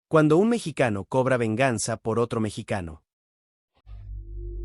Cuando un mexicano cobra venganza por otro mexicano.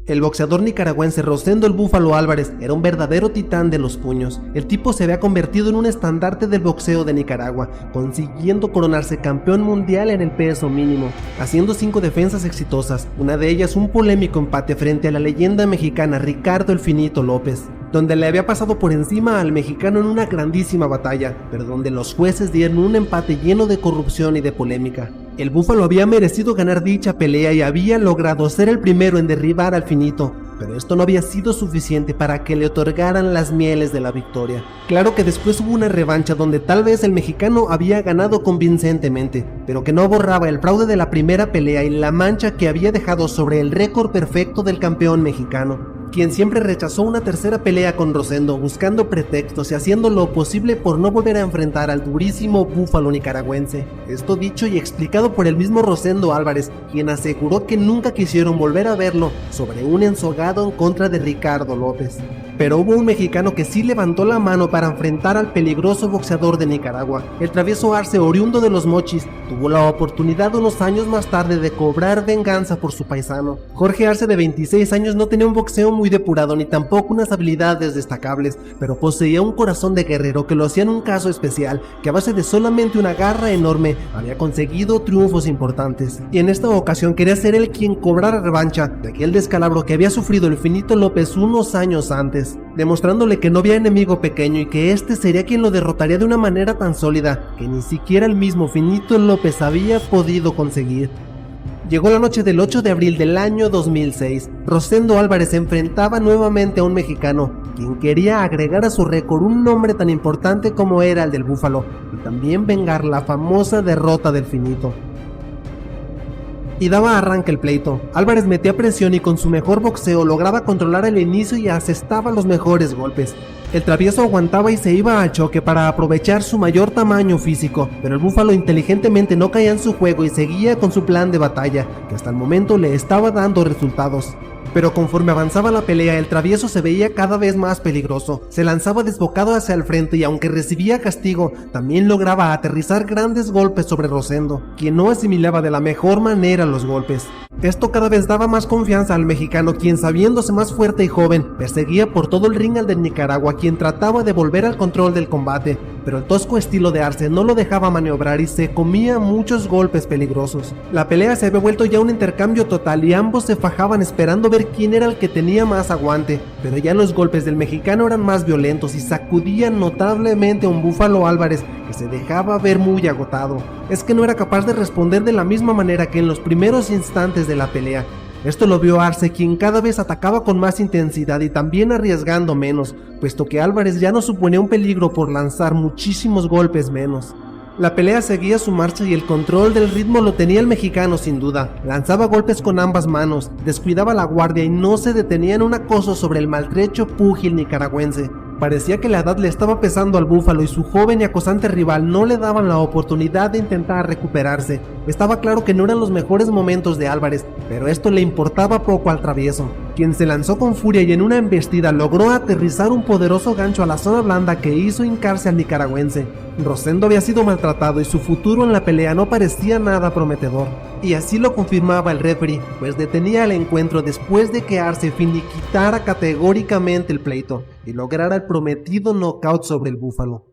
El boxeador nicaragüense Rosendo "El Búfalo" Álvarez era un verdadero titán de los puños. El tipo se había convertido en un estandarte del boxeo de Nicaragua, consiguiendo coronarse campeón mundial en el peso mínimo, haciendo 5 defensas exitosas, una de ellas un polémico empate frente a la leyenda mexicana Ricardo "El Finito" López, donde le había pasado por encima al mexicano en una grandísima batalla, pero donde los jueces dieron un empate lleno de corrupción y de polémica. El Búfalo había merecido ganar dicha pelea y había logrado ser el primero en derribar al Finito, pero esto no había sido suficiente para que le otorgaran las mieles de la victoria. Claro que después hubo una revancha donde tal vez el mexicano había ganado convincentemente, pero que no borraba el fraude de la primera pelea y la mancha que había dejado sobre el récord perfecto del campeón mexicano, quien siempre rechazó una tercera pelea con Rosendo, buscando pretextos y haciendo lo posible por no volver a enfrentar al durísimo Búfalo nicaragüense. Esto dicho y explicado por el mismo Rosendo Álvarez, quien aseguró que nunca quisieron volver a verlo sobre un ensogado en contra de Ricardo López. Pero hubo un mexicano que sí levantó la mano para enfrentar al peligroso boxeador de Nicaragua. El travieso Arce, oriundo de Los Mochis, tuvo la oportunidad unos años más tarde de cobrar venganza por su paisano. Jorge Arce, de 26 años, no tenía un boxeo muy depurado ni tampoco unas habilidades destacables, pero poseía un corazón de guerrero que lo hacía un caso especial, que a base de solamente una garra enorme había conseguido triunfos importantes. Y en esta ocasión quería ser él quien cobrara revancha de aquel descalabro que había sufrido el Finito López unos años antes, demostrándole que no había enemigo pequeño y que este sería quien lo derrotaría de una manera tan sólida que ni siquiera el mismo Finito López había podido conseguir. Llegó la noche del 8 de abril del año 2006. Rosendo Álvarez se enfrentaba nuevamente a un mexicano, quien quería agregar a su récord un nombre tan importante como era el del Búfalo, y también vengar la famosa derrota del Finito. Y daba arranque el pleito. Álvarez metía presión y con su mejor boxeo lograba controlar el inicio y asestaba los mejores golpes. El travieso aguantaba y se iba al choque para aprovechar su mayor tamaño físico, pero el Búfalo inteligentemente no caía en su juego y seguía con su plan de batalla, que hasta el momento le estaba dando resultados. Pero conforme avanzaba la pelea, el travieso se veía cada vez más peligroso. Se lanzaba desbocado hacia el frente y aunque recibía castigo, también lograba aterrizar grandes golpes sobre Rosendo, quien no asimilaba de la mejor manera los golpes. Esto cada vez daba más confianza al mexicano, quien, sabiéndose más fuerte y joven, perseguía por todo el ring al de Nicaragua, quien trataba de volver al control del combate, pero el tosco estilo de Arce no lo dejaba maniobrar y se comía muchos golpes peligrosos. La pelea se había vuelto ya un intercambio total y ambos se fajaban esperando ver quién era el que tenía más aguante, pero ya los golpes del mexicano eran más violentos y sacudían notablemente a un Búfalo Álvarez que se dejaba ver muy agotado. Es que no era capaz de responder de la misma manera que en los primeros instantes de la pelea. Esto lo vio Arce, quien cada vez atacaba con más intensidad y también arriesgando menos, puesto que Álvarez ya no suponía un peligro por lanzar muchísimos golpes menos. La pelea seguía su marcha y el control del ritmo lo tenía el mexicano sin duda. Lanzaba golpes con ambas manos, descuidaba la guardia y no se detenía en un acoso sobre el maltrecho púgil nicaragüense. Parecía que la edad le estaba pesando al Búfalo y su joven y acosante rival no le daban la oportunidad de intentar recuperarse. Estaba claro que no eran los mejores momentos de Álvarez, pero esto le importaba poco al travieso, quien se lanzó con furia y en una embestida logró aterrizar un poderoso gancho a la zona blanda que hizo hincarse al nicaragüense. Rosendo había sido maltratado y su futuro en la pelea no parecía nada prometedor. Y así lo confirmaba el referee, pues detenía el encuentro después de que Arce finiquitara categóricamente el pleito y lograra el prometido knockout sobre el Búfalo.